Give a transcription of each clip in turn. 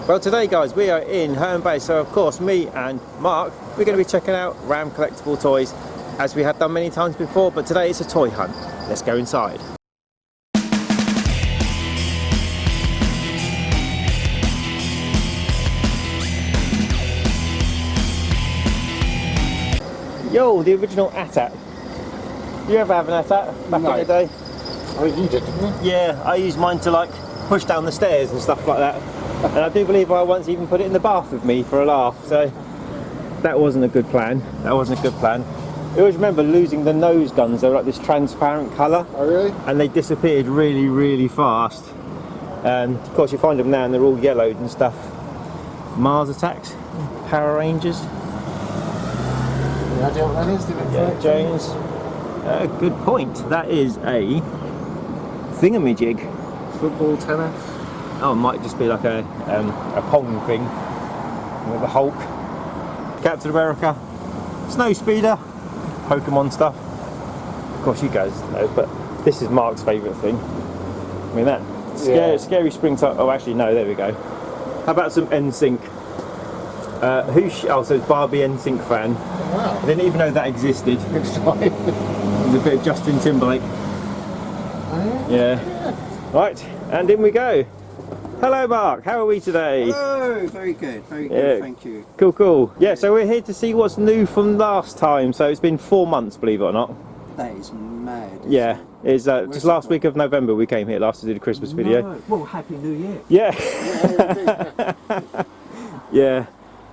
Well, today guys, we are in Herne Bay, so of course me and Mark, we're going to be checking out Ram Collectible Toys as we have done many times before, but today it's a toy hunt. Let's go inside. Yo, the original AT-AT. You ever have an AT-AT back in the day? Oh, you did, didn't you? Yeah, I used mine to like push down the stairs and stuff like that. And I do believe I once even put it in the bath with me for a laugh, so that wasn't a good plan. That wasn't a good plan. I always remember losing the nose guns. They were like this transparent colour. Oh, really? And they disappeared really, really fast. Of course, you find them now and they're all yellowed and stuff. Mars Attacks, Power Rangers. Any idea what that is? Yeah, James. Good point. That is a thingamajig. Football, tennis? Oh, it might just be like a pong thing with the Hulk, Captain America, Snow Speeder, Pokemon stuff. Of course, you guys know, but this is Mark's favourite thing. I mean that scary springtime. Oh, actually, no. There we go. How about some NSYNC? Oh, so it's Barbie and Sugarbabes fan. Wow. I didn't even know that existed. Next time. There's a bit of Justin Timberlake. Yeah. Right, and in we go. Hello Mark, how are we today? Hello, very good, thank you. Cool, cool. Yeah, so we're here to see what's new from last time. So it's been 4 months, believe it or not. That is mad. Yeah, it's just last week of November we came here last to do the Christmas video. Well, Happy New Year. Yeah. Yeah.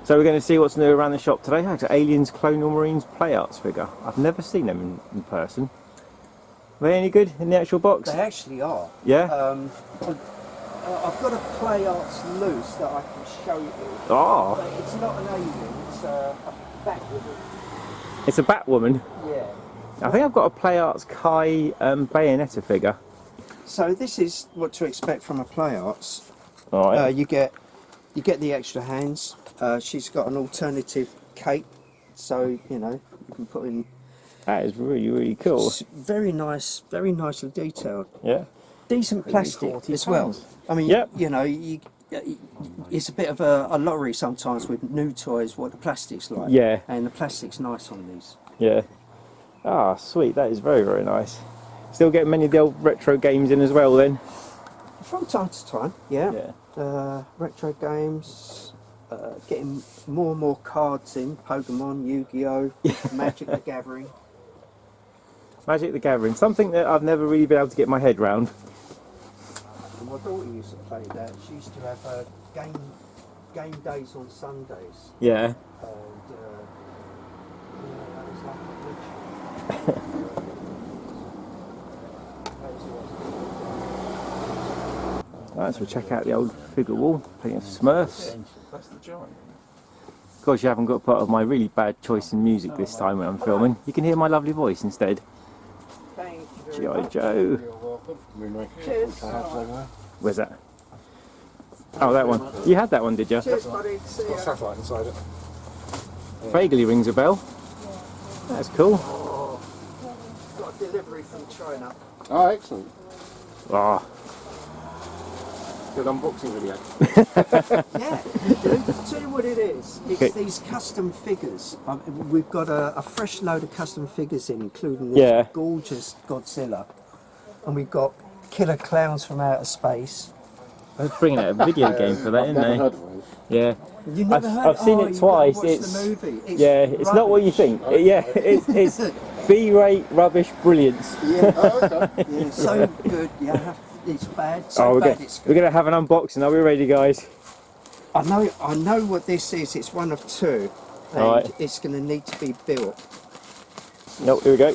So we're going to see what's new around the shop today. Actually, Aliens Colonial Marines Play Arts figure. I've never seen them in person. Are they any good in the actual box? They actually are. Yeah? I've got a Play Arts loose that I can show you. Oh. But it's not an alien, it's a Batwoman. It's a Batwoman? Yeah. I think I've got a Play Arts Kai Bayonetta figure. So this is what to expect from a Play Arts. All right. You get the extra hands. She's got an alternative cape, so you know you can put in. That is really, really cool. It's very nice, very nicely detailed. Yeah. Decent plastic as well. I mean, yep. you know, it's a bit of a lottery sometimes with new toys, what the plastic's like. Yeah. And the plastic's nice on these. Yeah. Ah, sweet. That is very, very nice. Still getting many of the old retro games in as well then? From time to time, yeah. Yeah. Retro games, getting more and more cards in, Pokemon, Yu-Gi-Oh, Magic the Gathering. Magic the Gathering, something that I've never really been able to get my head round. And my daughter used to play that. She used to have game days on Sundays. Yeah. And that was like a glitch. Right, so we'll check out the old figure wall, plenty of Smurfs. That's the giant. Of course, you haven't got part of my really bad choice in music this time when I'm filming. You can hear my lovely voice instead. Thank you G.I. very much. Joe. You're welcome. Cheers. Where's that? Oh, that one. You had that one, did you? Cheers, buddy. See Got a ya. satellite inside it. Vaguely rings a bell. That's cool. Got a delivery from China. Oh, excellent. Ah, Good unboxing video. Yeah, I'll tell you what it is. It's Okay. these custom figures. We've got a fresh load of custom figures in, including this gorgeous Godzilla. And we've got killer clowns from outer space. they're bringing out a video game for that, I've isn't never they? heard of those. Yeah. You never heard? I've seen it you've twice. gotta watch It's the movie. it's not what you think. It's B-rate rubbish brilliance. Yeah, Oh, okay. yeah, so good. Yeah, it's bad. So bad. It's we're good. gonna have an unboxing. Are we ready, guys? I know what this is. It's one of two, and Alright. it's going to need to be built. Nope. Here we go.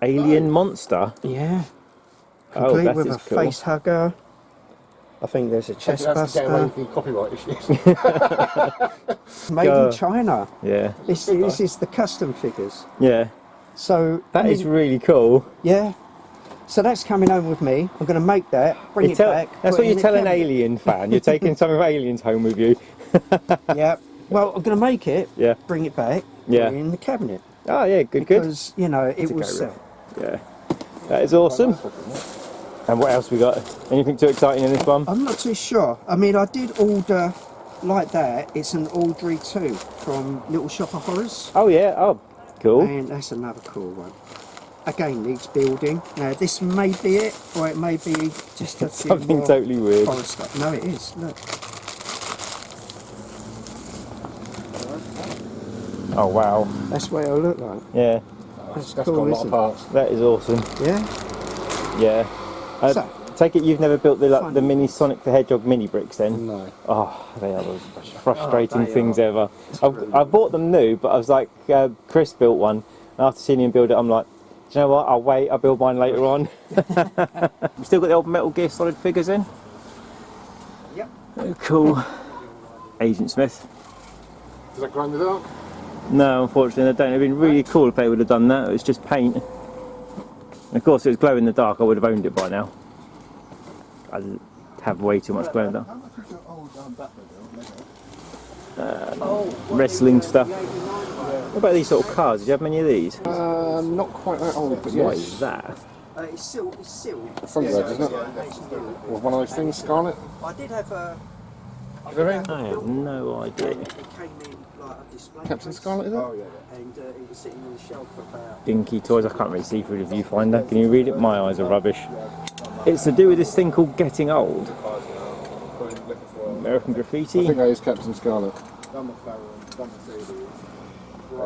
Alien monster. Yeah. Oh, Complete that with is a cool. face hugger. I think there's a chest That's to get away buster. with the copyright issues. Made in China. Yeah. This is the custom figures. Yeah. So That is really cool. yeah. So that's coming home with me. I'm going to make that, bring it back. That's put what it you in the tell an cabinet. Alien fan. You're taking some of Aliens home with you. Yeah. Well, I'm going to make it. Yeah. Bring it back. Yeah. Put it in the cabinet Oh yeah, good. because you know it That's a will go, sell. Yeah. That is awesome. And what else we got? Anything too exciting in this one? I'm not too sure. I mean, I did order like that. It's an Audrey 2 from Little Shop of Horrors. Oh yeah, oh, cool. And that's another cool one. Again, needs building. Now, this may be it, or it may be just a few Something more totally weird. horror stuff. No, it is. Look. Oh wow. That's what it'll look like. Yeah, That's That's cool, got a lot isn't of parts. that is awesome. it? Yeah. Yeah. So- Take it you've never built the Fun. the mini Sonic the Hedgehog mini bricks then? No. Oh, they are the most frustrating they things are. ever. I bought them new, but I was like, Chris built one, and after seeing him build it, I'm like, do you know what? I'll wait. I'll build mine later on. We still got the old Metal Gear Solid figures in. Yep. Oh, cool. Agent Smith. Does that glow in the dark? No, unfortunately, they don't. It'd been really cool if they would have done that. It was just paint. And of course, if it was glow in the dark, I would have owned it by now. I have way too much glow in the dark. Wrestling stuff. What about these sort of cars? Did you have many of these? Not quite that old, but yes. What is that? It's sealed. Thunderbirds, isn't it? Or one of those things, Scarlet? I did have a. Is that right? I have no idea. It came in like a display. Captain case, Scarlet, is it? And it was sitting on the shelf for about. Dinky Toys. I can't really see through the viewfinder. Can you read it? My eyes are rubbish. It's to do with this thing called getting old. American I Graffiti. think that is Captain Scarlet. That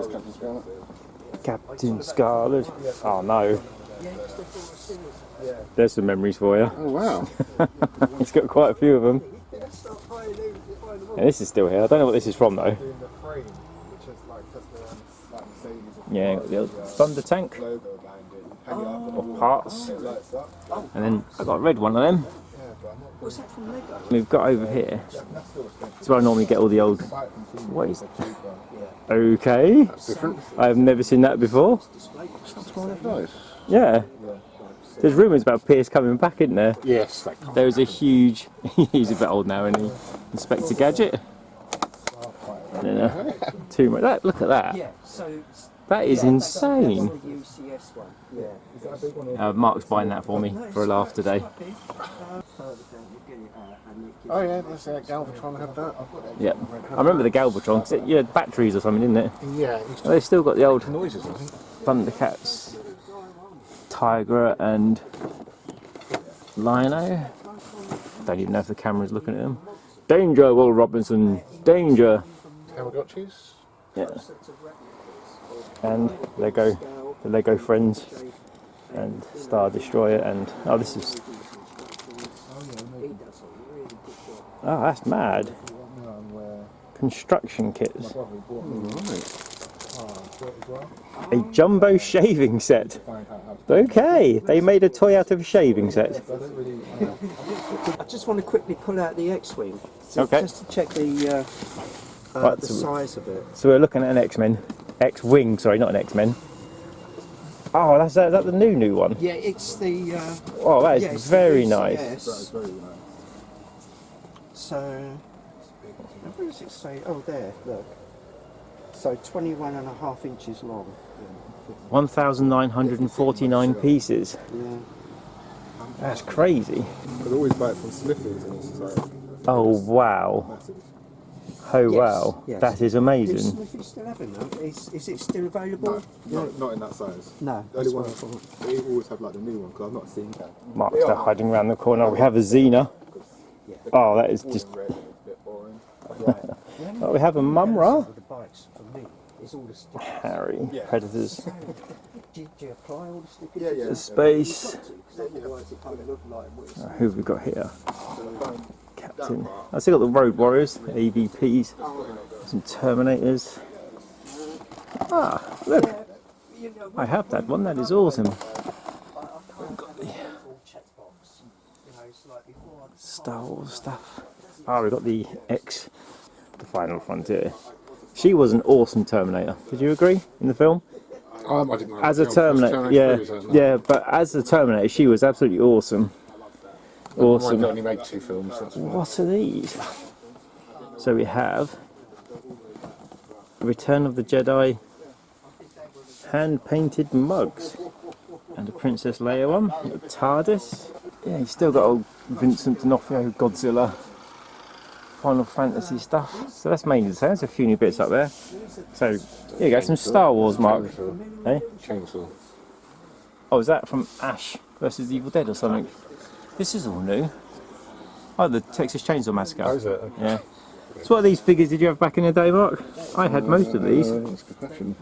is Captain Scarlet. Captain Scarlet. Oh no. There's some memories for you. Oh wow. He's got quite a few of them. And this is still here. I don't know what this is from though. Yeah, got the old Thunder Tank. Or parts. And then I got a red one of them. What's that from Lego? We've got over here. It's where I normally get all the old. What is? Okay. Different. I have never seen that before. That's one of those. Yeah. There's rumours about Pierce coming back, isn't there? Yes, that can't. There was a huge. He's a bit old now, isn't he? Inspector Gadget. I don't know. Too much. That, look at that. Yeah. So. That is insane. That's the UCS one. Yeah. Mark's buying that for me for a laugh today. Oh yeah, that's Galvatron had that. Yeah. I remember the Galvatron, 'cause it, you had batteries or something, didn't it? Yeah. Oh, they've still got the old Noises, I think. Thundercats, Tigra and Lino. Don't even know if the camera's looking at them. Danger, Will Robinson, danger! Tamagotchis. Yeah. And Lego, the Lego Friends, and Star Destroyer, and oh, this is. Oh, that's mad. Construction kits. A jumbo shaving set. Okay, they made a toy out of a shaving set. I just want to quickly pull out the X-wing. Okay. Just to check the Right, the so- size of it. So we're looking at an X-Men. X-Wing, sorry, not an X-Men. Oh, is that the new one? Yeah, it's the. Oh, that is yeah, it's the very UCS. nice. So, where does it say? Oh, there, look. So 21.5 inches long. 1,949 pieces. Yeah. That's crazy. I'd always buy it from Smithies and it's like Oh, wow. massive. Oh, Yes, wow. yes. That is amazing. Is it still having that? Is it still available? Not in that size. No. The only that's one what I thought. they always have like the new one because I've not seen that. Mark's still hiding around the corner. We have a Xena. Oh, that is just. Red, a bit boring. Oh, we have a Mumra. The bikes for me is all the stickers. Harry. Predators. Do you apply all the stickers? Yeah, yeah. The space. Because otherwise it kind of look like what it's Who have we got here? Captain. I still got the Road Warriors, AVPs, some Terminators. Ah, look. I have that one. That is awesome. Star Wars stuff. Ah, we've got the X, the Final Frontier. She was an awesome Terminator. Did you agree in the film? I didn't know As a that film. Terminator, Terminator yeah, 3, was that? yeah. But as a Terminator, she was absolutely awesome. Awesome. They only made 2 films. That's why. What are these? So we have Return of the Jedi hand-painted mugs. And a Princess Leia one, a TARDIS. Yeah, he's still got old Vincent D'Onofrio, Godzilla, Final Fantasy stuff. So that's mainly the same. There's a few new bits up there. So here you go, some Star Wars, Mark. Hey? Chainsaw. Oh, is that from Ash versus Evil Dead or something? This is all new. Oh, the Texas Chainsaw Massacre. Oh, is it? Yeah. So what are these figures did you have back in the day, Mark? I had most of these. That's a good question.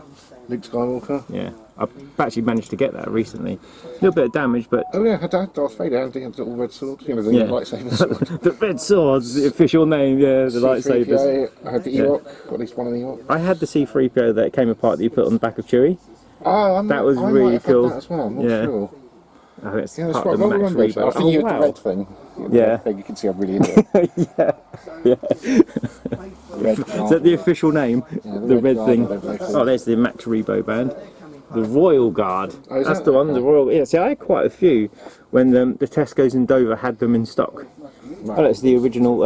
Luke Skywalker. Yeah, I've actually managed to get that recently. A little bit of damage, but... Oh yeah, I had Darth Vader and he had the little red sword. You know, the Yeah. lightsaber sword. The red sword's the official name, yeah, the lightsabers. I had the Ewok, or at least one of the Ewok. I had the C-3PO that came apart that you put on the back of Chewie. Oh, That was I really might have had cool. that as well, I'm not Yeah. sure. I think it's Yeah, that's part right. of the I Max remember that. I Rebo. think you had the wow. red thing. Yeah. Red thing, you can see I'm really into it. Yeah. Red Is that the official name? Yeah, the red guard, thing. whatever they call Oh, it. there's the Max Rebo band. The Royal Guard. Oh, is That's that- the one, the Royal... Yeah, see, I had quite a few when the Tesco's in Dover had them in stock. Oh, that's the original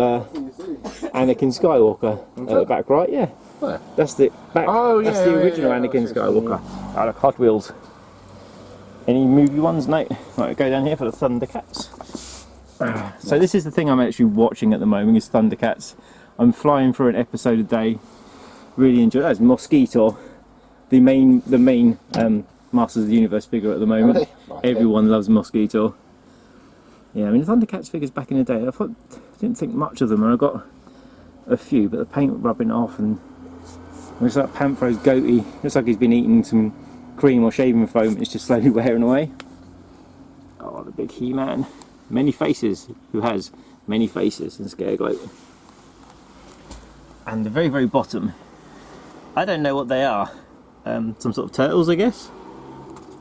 Anakin Skywalker at the back right, yeah. Where? That's the back. Oh, yeah, That's the yeah, original yeah, Anakin that's it. Skywalker. Out of Hot Wheels. Any movie ones? No. Right, go down here for the Thundercats. So this is the thing I'm actually watching at the moment, is Thundercats. I'm flying through an episode a day. Really enjoy it. That's Mosquito, the main Masters of the Universe figure at the moment. Really? Right, Everyone loves Mosquito. Yeah, I mean the Thundercats figures back in the day, I didn't think much of them, and I got a few, but the paint rubbing off, and looks like Panthro's goatee. Looks like he's been eating some cream or shaving foam, and it's just slowly wearing away. Oh, the big He-Man. Many faces. Who has many faces in Scareglow. And the very, very bottom. I don't know what they are. Some sort of turtles, I guess.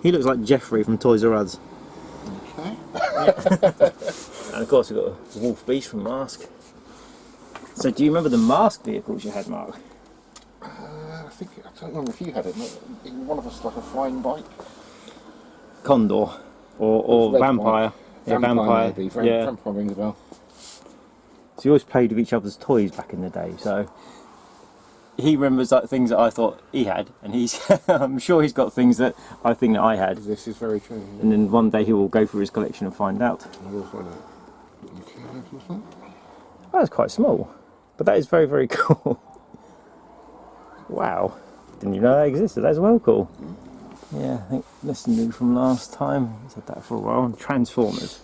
He looks like Jeffrey from Toys R Us. Okay. And of course we've got a Wolf Beast from Mask. So do you remember the Mask vehicles you had, Mark? I don't remember if you had it. One of us like a flying bike. Condor or Red Vampire. Yeah, Vampire. Maybe. Yeah. Vampire rings a bell. So we always played with each other's toys back in the day. So he remembers like things that I thought he had, and he's I'm sure he's got things that I think that I had. This is very true. And then one day he will go through his collection and find out. I will find out. Okay, what's that? That was quite small, but that is very, very cool. Wow, didn't even know that existed. That's well cool. Yeah, I think that's new from last time. I've had that for a while. Transformers.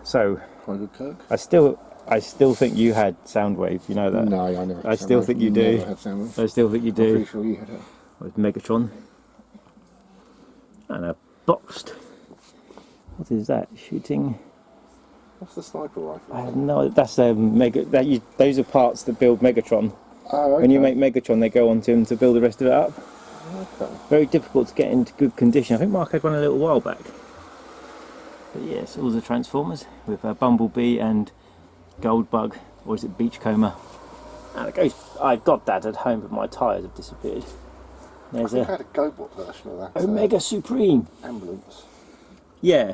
So Quite a good Kirk. I still think you had Soundwave. You know that. No, I never had I still Soundwave. think you do. Never had Soundwave. I still think you I'm pretty do. sure you had it. With Megatron. And a boxed. What is that? Shooting. What's the sniper rifle? I have no. That's those are parts that build Megatron. Oh, okay. When you make Megatron, they go onto him to build the rest of it up. Okay. Very difficult to get into good condition. I think Mark had one a little while back. But yes, all the Transformers with Bumblebee and Goldbug, or is it Beachcomber? And it goes. I've got that at home, but my tyres have disappeared. I There's think I a had a GoBot version of that. Omega Supreme. Ambulance. Yeah,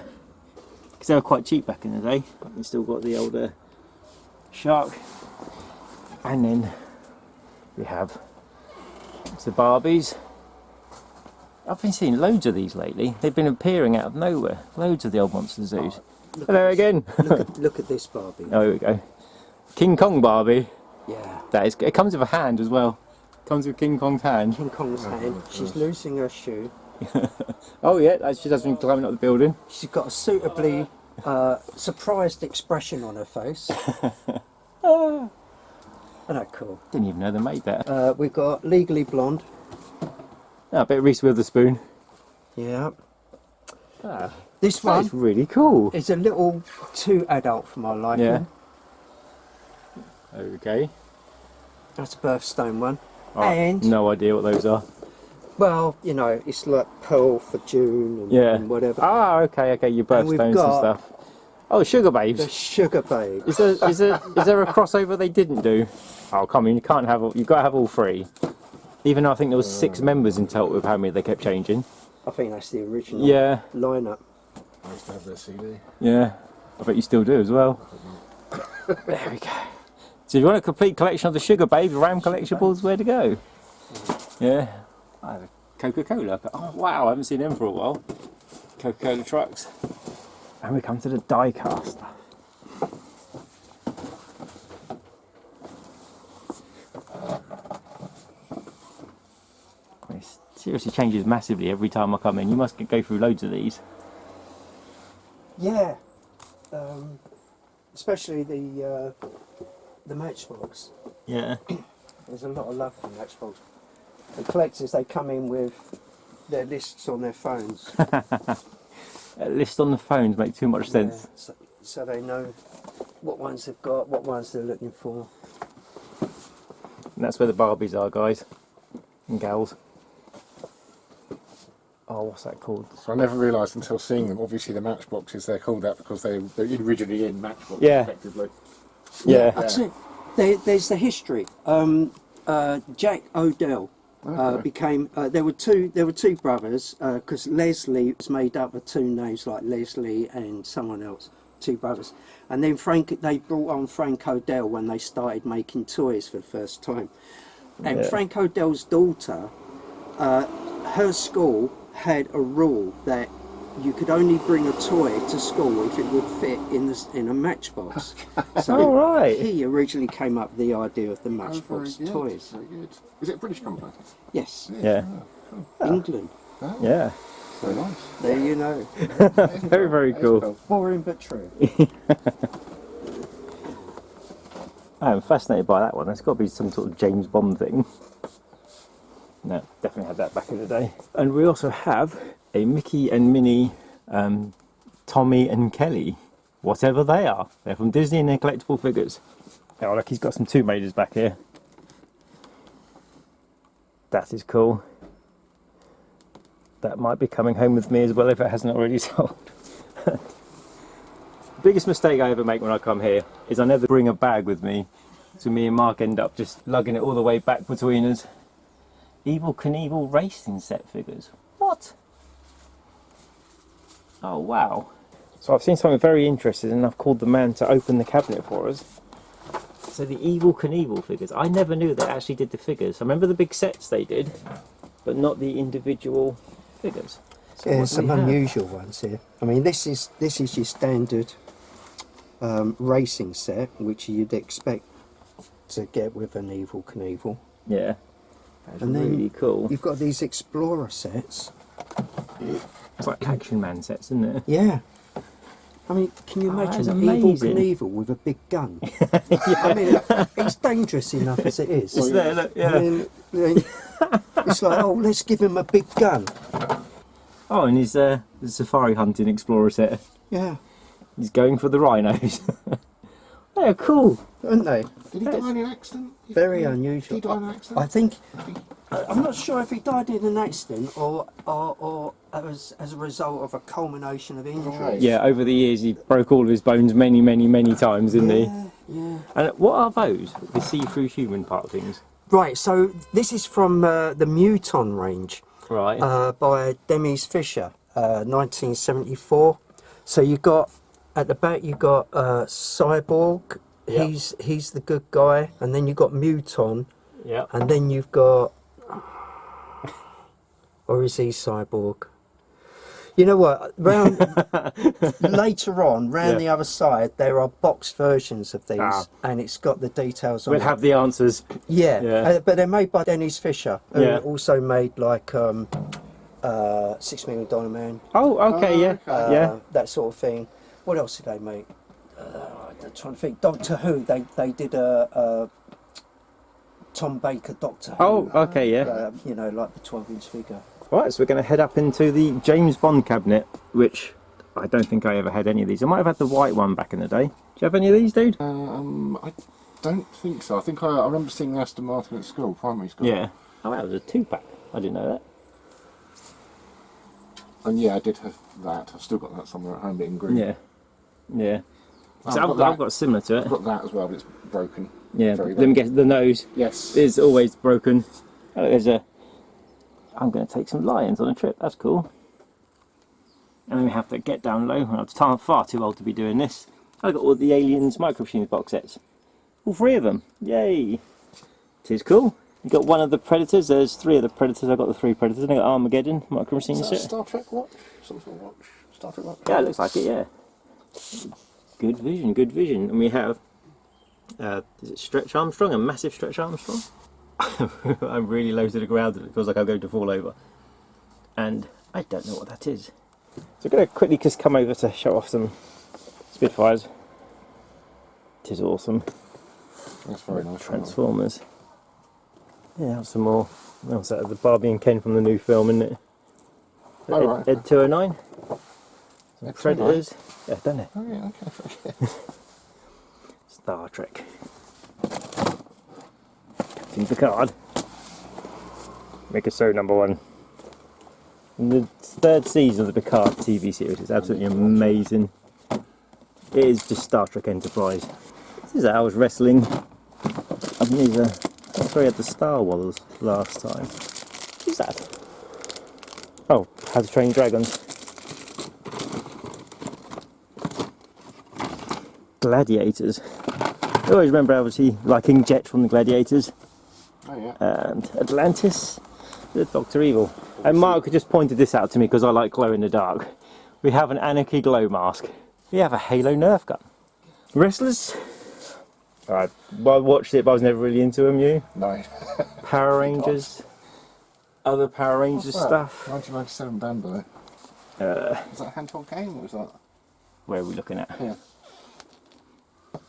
because they were quite cheap back in the day. But we still got the older Shark, and then we have the Barbies. I've been seeing loads of these lately. They've been appearing out of nowhere. Loads of the old Monster Zoos. Hello again. Look at this Barbie. Oh, here we go. King Kong Barbie. Yeah. That is. It comes with a hand as well. Comes with King Kong's hand. King Kong's hand. She's losing her shoe. Oh yeah, she has been climbing up the building. She's got a suitably surprised expression on her face. Isn't that cool? Didn't even know they made that. We've got Legally Blonde. Oh, a bit of Reese Witherspoon. Yeah. Ah, This one that's really cool. is a little too adult for my liking. Yeah. Okay. That's a birthstone one. Oh, And, no idea what those are. well, you know, it's like Pearl for June and, Yeah. and whatever. Ah, okay, your And we've birthstones and got- stuff. Oh, Sugar The Babes. Sugar Babe. Is there a crossover they didn't do? Oh, come on, you can't have all, you've got to have all three. Even though I think there was 6 members in total with how many they kept changing. I think that's the original Yeah, lineup. I used to have their CD. yeah. I bet you still do as well. There we go. So if you want a complete collection of the Sugar Babes, Ram Collectibles, where to go? Yeah. I have a Coca-Cola. Oh wow, I haven't seen them for a while. Coca-Cola trucks. And we come to the Diecast stuff. It seriously changes massively every time I come in. You must go through loads of these. Yeah, especially the Matchbox. Yeah. There's a lot of love for Matchbox. The collectors, they come in with their lists on their phones. A list on the phones make too much sense. Yeah, so they know what ones they've got, what ones they're looking for. And that's where the Barbies are, guys and gals. Oh, what's that called? So I never realised until seeing them. Obviously, the Matchboxes, they're called that because they're originally in Matchbox, Yeah. effectively. Yeah. That's it. There's the history. Jack Odell became. There were two brothers because Leslie was made up of two names like Leslie and someone else. Two brothers, and then they brought on Frank Odell when they started making toys for the first time. And Frank Odell's daughter, her school had a rule that you could only bring a toy to school if it would fit in a Matchbox. So right. he originally came up with the idea of the Matchbox Very good, toys. Very good. Is it a British company? Yes, Yeah. England. Yeah. Very nice. There you know. Very, very cool. Boring but true. I'm fascinated by that one. There's got to be some sort of James Bond thing. No, definitely had that back in the day. And we also have a Mickey and Minnie, Tommy and Kelly, whatever they are. They're from Disney and they're collectible figures. Oh, look, he's got some Tomb Raiders back here. That is cool. That might be coming home with me as well if it hasn't already sold. The biggest mistake I ever make when I come here is I never bring a bag with me. So me and Mark end up just lugging it all the way back between us. Evel Knievel racing set figures. What? Oh wow. So I've seen something very interesting and I've called the man to open the cabinet for us. So the Evel Knievel figures. I never knew they actually did the figures. I remember the big sets they did, but not the individual figures. So Yeah, what there's do some we have? unusual ones here. I mean, this is your standard racing set, which you'd expect to get with an Evel Knievel. Yeah. That's And then really cool. You've got these Explorer sets. It's like Action Man sets, isn't it? Yeah. I mean, can you Oh, imagine that's Evel amazing. Knievel with a big gun? I mean, it's dangerous enough as it is. It's there, look, yeah. I mean, it's like, oh, let's give him a big gun. Oh, and he's the safari hunting explorer set. Yeah, He's going for the rhinos. They're cool. aren't they? Did he die in an accident? Very Did unusual. he die in an accident? I think, I'm not sure if he died in an accident or as a result of a culmination of injuries. Right. Yeah, over the years he broke all of his bones many, many, many times, didn't he? Yeah. And what are those? The see-through human part things? Right, so this is from the Muton range Right. by Demis Fisher, 1974. So you got, at the back you got Cyborg, Yep. he's the good guy, and then you got Muton, Yeah. and then you've got, or is he Cyborg? You know what? Later on, round Yeah. the other side, there are boxed versions of these, Ah. and it's got the details on We'll it. have the answers. Yeah, Yeah. but they're made by Dennis Fisher, who Yeah. also made like $6 Million Man, Oh, okay, yeah. Yeah. that sort of thing. What else did they make? I'm trying to think. Doctor Who. They did a Tom Baker Doctor Who. Oh, okay, yeah. You know, like the 12-inch figure. Right, so we're going to head up into the James Bond cabinet, which I don't think I ever had any of these. I might have had the white one back in the day. Do you have any of these, dude? I don't think so. I think I remember seeing Aston Martin at school, primary school. Yeah. Oh, that was a 2-pack. I didn't know that. And yeah, I did have that. I've still got that somewhere at home, but in green. Yeah. Yeah. So I've got I've got similar to I've it. got that as well, but it's broken. Yeah, Very let me guess, the nose Yes. is always broken. Oh, there's a... I'm going to take some lions on a trip, that's cool. And then we have to get down low. I'm far too old to be doing this. I've got all the Aliens Micro Machines box sets. All 3 of them. Yay! Tis cool. You got one of the Predators. There's 3 of the Predators. I got the 3 Predators. And I got Armageddon. Might have seen Is this that a shit. Star Trek watch? Some sort of watch? Star Trek watch? Yeah, it looks like it. Yeah. Good vision. Good vision. And we have. Is it Stretch Armstrong? A massive Stretch Armstrong. I'm really low to the ground. It feels like I'm going to fall over. And I don't know what that is. So I'm going to quickly just come over to show off some Spitfires. It is awesome. That's very nice. Transformers. Yeah, some more. What's that? The Barbie and Ken from the new film, isn't it? Oh, right. Ed 209. Some Ed 209. Predators. Yeah, don't it? Oh, yeah, okay. Star Trek. Captain Picard. Make a show #1. And the 3rd season of the Picard TV series is absolutely amazing. It is just Star Trek Enterprise. This is how I was wrestling. I mean, that's where we had the Star Wars last time. Who's that? Oh, How to Train Dragons. Gladiators. I always remember, obviously, liking Jet from the Gladiators. Oh, yeah. And Atlantis, the Dr. Evil. And Mark just pointed this out to me because I like glow in the dark. We have an Anarchy glow mask. We have a Halo Nerf gun. Wrestlers. I watched it, but I was never really into them. You? No. Power Rangers. Other Power Rangers What's that? stuff. 1997 Bambo. Was that a handheld game or was that? Where are we looking at? Yeah.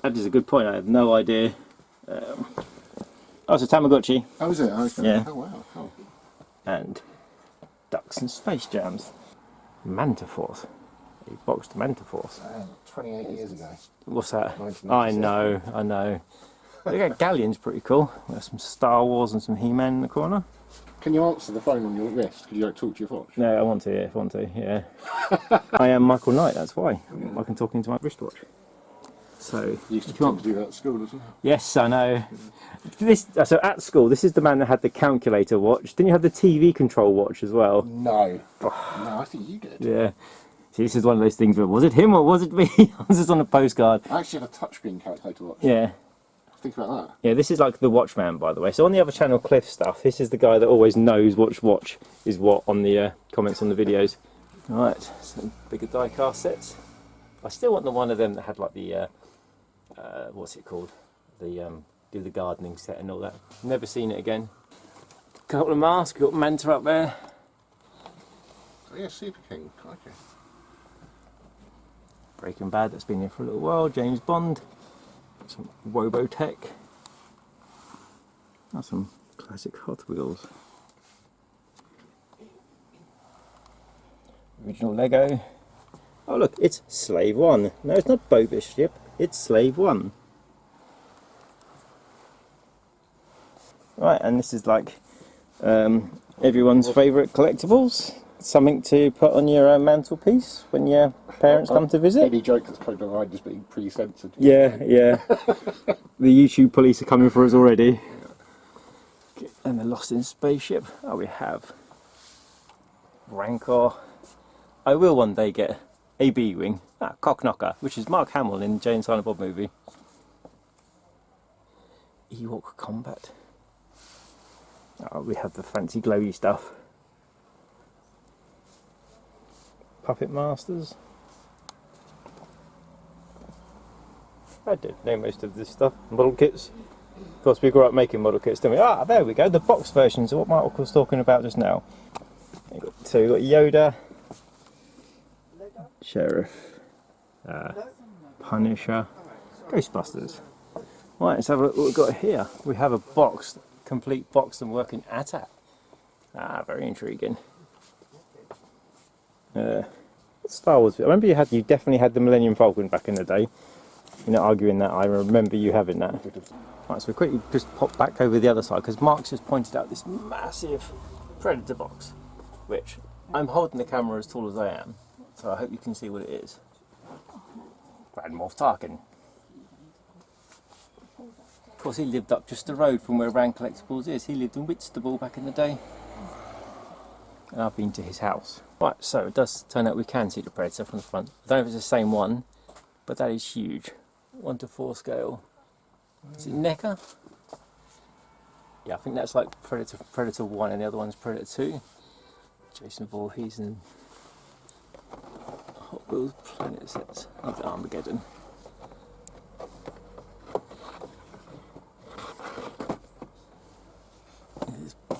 That is a good point. I have no idea. Oh, it's a Tamagotchi. Oh, is it? Okay. Yeah. Oh, wow. Oh. And Ducks and Space Jams. Mantaforce. A boxed Mantaforce. 28 years ago. What's that? 1997. I know. Look at Galleon's pretty cool. There's some Star Wars and some He-Man in the corner. Can you answer the phone on your wrist? Could you like talk to your watch? No, I want to, yeah, if I want to, yeah. I am Michael Knight, that's why. I can talk into my wristwatch. So, You used to if you want, do that at school, didn't you? yes, I know. So at school, this is the man that had the calculator watch. Didn't you have the TV control watch as well? No. No, I think you did. Yeah. See, this is one of those things where, was it him or was it me? Was this on a postcard? I actually had a touchscreen calculator watch. Yeah. Think about that. Yeah, this is like the Watchman, by the way. So on the other channel, Cliff stuff, this is the guy that always knows which watch is what on the comments on the videos. Right, some bigger die-cast sets. I still want the one of them that had like the, what's it called? The, do the gardening set and all that. Never seen it again. Couple of masks, got Manta up there. Oh, yeah, Super King. Okay. Breaking Bad, that's been here for a little while. James Bond. Some Robotech. That's some classic Hot Wheels. Original Lego. Oh look, it's Slave One. No, it's not Bobish Ship, it's Slave One. Right, and this is like everyone's favourite collectibles. Something to put on your mantelpiece when your parents come to visit. Any joke that's kind of like just being pre-censored. Yeah. The YouTube police are coming for us already. And the Lost in Spaceship. Oh, we have Rancor. I will one day get a B-Wing. Cockknocker, which is Mark Hamill in the Jay and Silent Bob movie. Ewok Combat. Oh, we have the fancy glowy stuff. Puppet Masters. I don't know most of this stuff. Model kits. Of course, we grew up making model kits, didn't we? Ah, there we go. The box versions of what Mark was talking about just now. So we've got Yoda, Sheriff, Punisher, Ghostbusters. Right, let's have a look what we've got here. We have a box, complete box and working AT-AT. Very intriguing. Star Wars. I remember you definitely had the Millennium Falcon back in the day. You're not arguing that. I remember you having that. Right, so we quickly just pop back over the other side because Mark's just pointed out this massive Predator box, which I'm holding the camera as tall as I am, so I hope you can see what it is. Grand Moff Tarkin. Of course, he lived up just the road from where Ram Collectibles is. He lived in Whitstable back in the day. And I've been to his house. Right, so it does turn out we can see the Predator from the front. I don't know if it's the same one, but that is huge. 1:4 scale. Is it NECA? Yeah, I think that's like Predator 1 and the other one's Predator 2. Jason Voorhees and Hot Wheels Planet sets of Armageddon.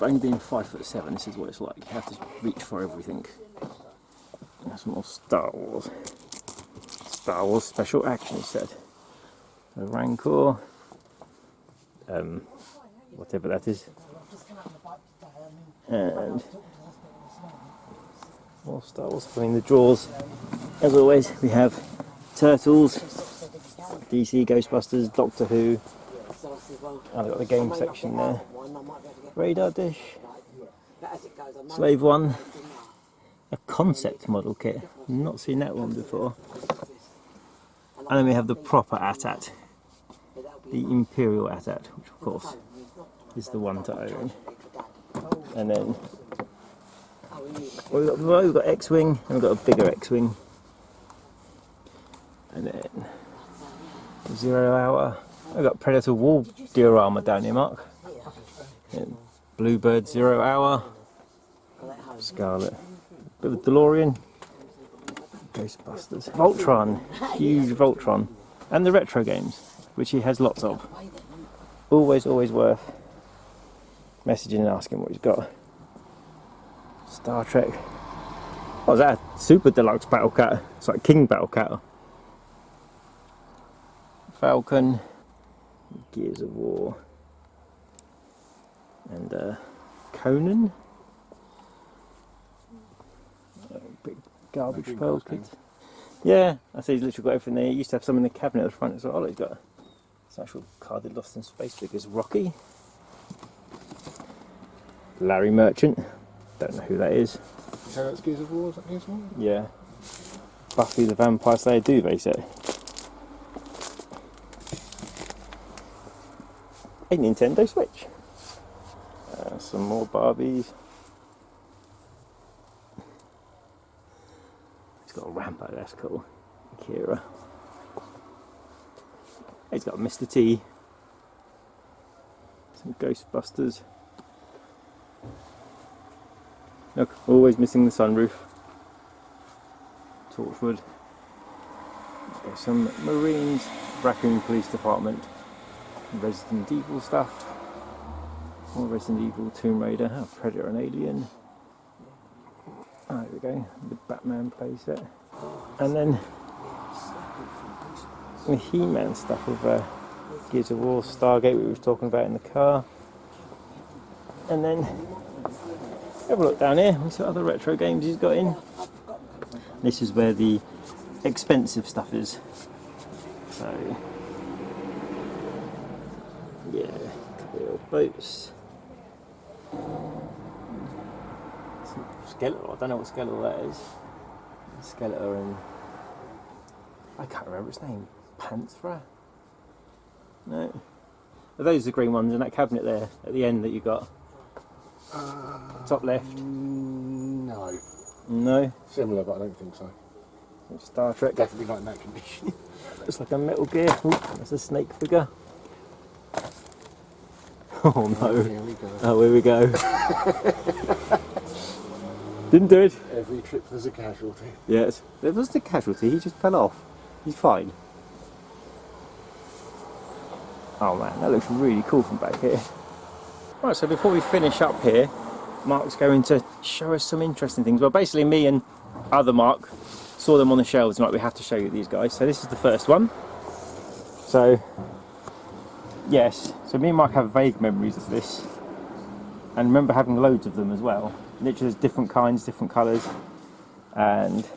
Only being 5'7", this is what it's like. You have to reach for everything. That's more Star Wars. Star Wars Special Action Set. A Rancor. Whatever that is. And more Star Wars. In the drawers, as always, we have Turtles, DC, Ghostbusters, Doctor Who. I've got the game section there. Radar Dish, Slave One, a concept model kit, not seen that one before. And then we have the proper AT-AT, the Imperial AT-AT, which of course is the one to own. And then we've got X-Wing, and we've got a bigger X-Wing. And then 0 Hour. I've got Predator Wall diorama down here, Mark. And Bluebird 0 Hour. Scarlet. Bit of DeLorean. Ghostbusters. Voltron. Huge Voltron. And the retro games, which he has lots of. Always worth messaging and asking what he's got. Star Trek. What was that? Super Deluxe Battle Cat. It's like King Battle Cat. Falcon. Gears of War. And Conan. Big garbage pail kit. Yeah, I see he's literally got everything there. He used to have some in the cabinet at the front as well. He's got some actual carded Lost in Space figures. Rocky. Larry Merchant. Don't know who that is. So that's Gears of War, is that Gears of War? Yeah. Buffy the Vampire Slayer duvet set. A Nintendo Switch. Some more Barbies. He's got a Rambo, that's cool. Kira. He's got Mr. T. Some Ghostbusters. Look, always missing the sunroof. Torchwood. Got some Marines, Raccoon Police Department, Resident Evil stuff. More Resident Evil, Tomb Raider, Predator and Alien. There we go, the Batman playset. And then the He-Man stuff with Gears of War, Stargate we were talking about in the car. And then have a look down here, we see what other retro games he's got in. This is where the expensive stuff is. So yeah, little boats. Skeletor, I don't know what Skeletor that is. Skeletor and I can't remember its name. Panthera? No. Are those the green ones in that cabinet there at the end that you got? Top left? No. No? Similar, but I don't think so. Star Trek. Definitely not in that condition. Looks like a Metal Gear. Ooh, that's a snake figure. Oh no. Here we go. Oh, here we go. Didn't do it. Every trip there's a casualty. Yes. There was the casualty, he just fell off. He's fine. Oh man, that looks really cool from back here. Right, so before we finish up here, Mark's going to show us some interesting things. Well, basically me and other Mark saw them on the shelves and like, we have to show you these guys. So this is the first one. So, yes. So me and Mark have vague memories of this. And remember having loads of them as well. Literally there's different kinds, different colours. And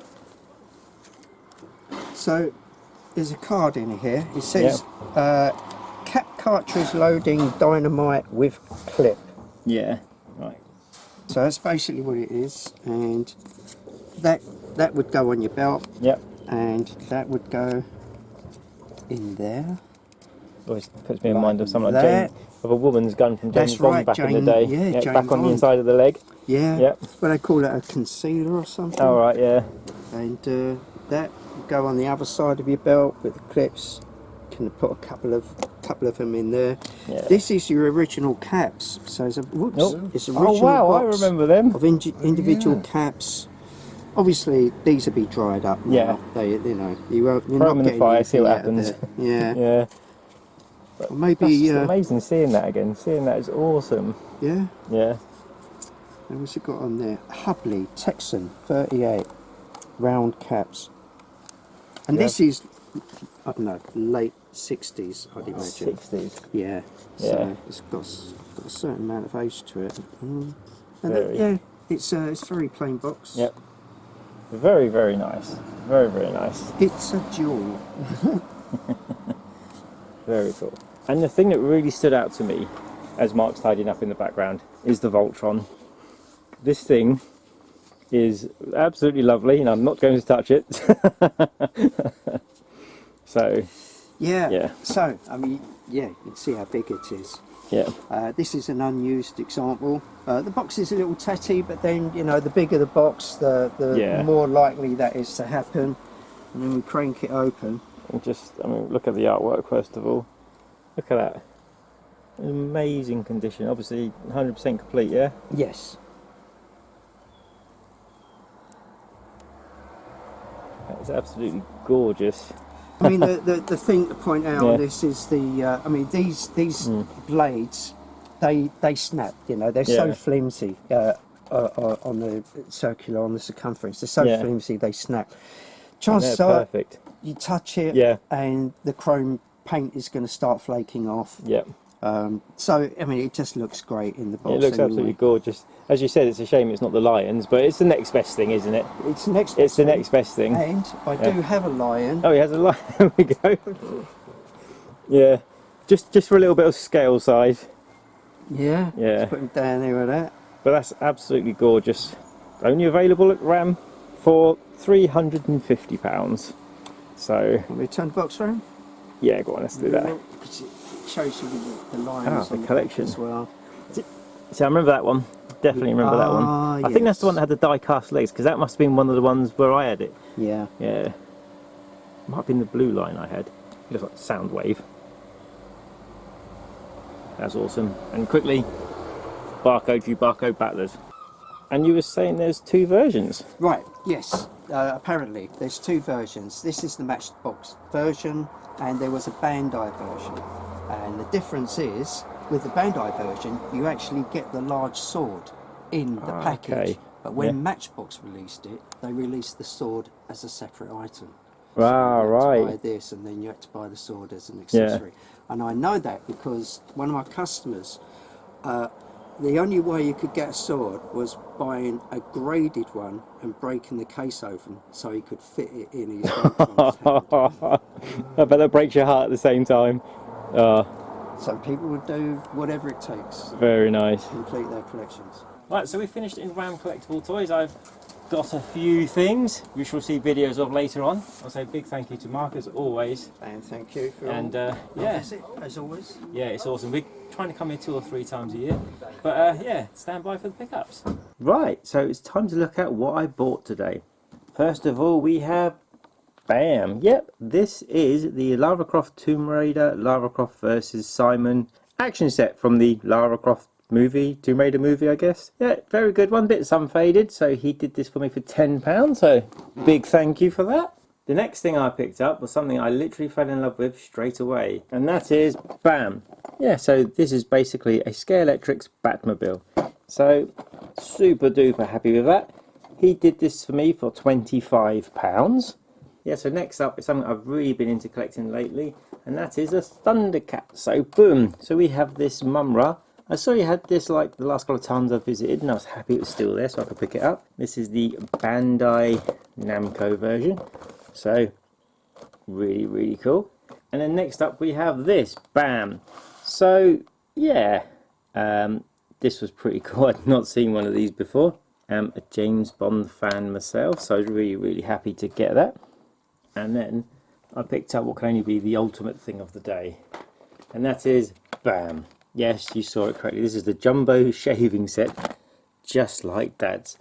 so there's a card in here. It says cap cartridge loading dynamite with clip. yeah, right. So that's basically what it is, and that would go on your belt. Yep. And that would go in there. Always puts me in mind of something like that. of a woman's gun from James That's Bond right, back in the day. yeah, back James on the Bond. inside of the leg. Yeah. Yep. Well, they call it a concealer or something. Oh right, yeah. And that would go on the other side of your belt with the clips. You can put a couple of couple of them in there. Yeah. This is your original caps. So it's a whoops. Nope. It's Oh original wow, I box remember them. of individual caps. Obviously, these will be dried up now. Yeah. They, you know, you're Throw not them in the getting fire, see what anything out of happens. there. Yeah. Yeah. Or maybe. That's just amazing seeing that again. Seeing that is awesome. Yeah. Yeah. And what's it got on there? Hubley Texan 38 round caps. And Yeah. this is, I don't know, late 60s, I'd imagine. 60s. Yeah. Yeah. So it's got a certain amount of age to it. And Very. yeah, it's very plain box. Yep. Very, very nice. Very, very nice. It's a jewel. Very cool. And the thing that really stood out to me, as Mark's tidying up in the background, is the Voltron. This thing is absolutely lovely, and I'm not going to touch it. So, Yeah. Yeah. So, I mean, yeah, you can see how big it is. yeah. This is an unused example. The box is a little tatty, but then, you know, the bigger the box, the Yeah. more likely that is to happen. And then we crank it open. And just, I mean, look at the artwork first of all. Look at that. Amazing condition. Obviously, 100% complete, yeah? Yes. That's absolutely gorgeous. I mean, the thing to point out Yeah. on this is I mean, these blades, they snap. You know, they're so Yeah. flimsy on the circular, on the circumference. They're so Yeah. flimsy they snap. And Chances they're are, perfect. you touch it, Yeah. and the chrome paint is going to start flaking off. Yeah. So, I mean, it just looks great in the box. It looks anyway. absolutely gorgeous. As you said, it's a shame it's not the lions, but it's the next best thing, isn't it? It's the next. It's best the thing. next best thing. And I do have a lion. Oh, he has a lion. There we go. Yeah. Just for a little bit of scale size. Yeah. Yeah. Let's put him down there with that. But that's absolutely gorgeous. Only available at Ram for £350. So, Want me to turn the box around? yeah, go on, let's do that. Because it shows you the lions the on collection. as well. So I remember that one. Definitely remember that one. Ah, I think that's the one yes. that had the die-cast legs, because that must have been one of the ones where I had it. Yeah. Yeah. Might have been the blue line I had. It looks like Soundwave. That's awesome. And quickly, barcode for you barcode battlers. And you were saying there's two versions. Right. Yes. Apparently, there's two versions. This is the Matchbox version, and there was a Bandai version. And the difference is, with the Bandai version, you actually get the large sword in the package. Okay. But when Yeah. Matchbox released it, they released the sword as a separate item. Ah, So you had to right. buy this, and then you had to buy the sword as an accessory. And I know that because one of my customers, the only way you could get a sword was buying a graded one and breaking the case open so he could fit it in his Voltron's hand. I bet that breaks your heart at the same time. So people would do whatever it takes Very nice. to complete their collections. Right, so we finished in Ram Collectible Toys. I've got a few things which we'll see videos of later on. I'll say a big thank you to Mark as always. And thank you for And all yeah, visit, as always. yeah, it's awesome. We're trying to come here 2 or 3 times a year. But yeah, stand by for the pickups. Right, so it's time to look at what I bought today. First of all, we have, bam, yep, this is the Lara Croft Tomb Raider, Lara Croft versus Simon action set from the Lara Croft movie, Tomb Raider movie, I guess. Yeah, very good one, bit sun faded, so he did this for me for £10, so big thank you for that. The next thing I picked up was something I literally fell in love with straight away, and that is, bam, yeah, so this is basically a Scare Electrics Batmobile. So, super duper happy with that. He did this for me for £25. Yeah, so next up is something I've really been into collecting lately, and that is a Thundercat. So boom, so we have this Mumra. I saw you had this like the last couple of times I've visited, and I was happy it was still there so I could pick it up. This is the Bandai Namco version, so really, really cool. And then next up we have this, bam. So yeah, this was pretty cool. I'd not seen one of these before. I'm a James Bond fan myself, so I was really, really happy to get that. And then I picked up what can only be the ultimate thing of the day, and that is, bam. Yes, you saw it correctly. This is the jumbo shaving set, just like that.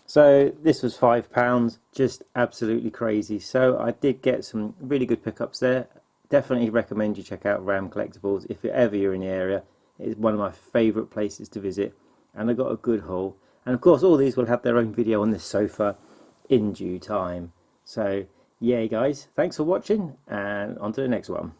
So this was £5, just absolutely crazy. So I did get some really good pickups there. definitely recommend you check out Ram Collectibles if ever you're in the area. It's one of my favourite places to visit, and they've got a good haul. And of course, all these will have their own video on this sofa in due time. So, yeah, guys, thanks for watching, and on to the next one.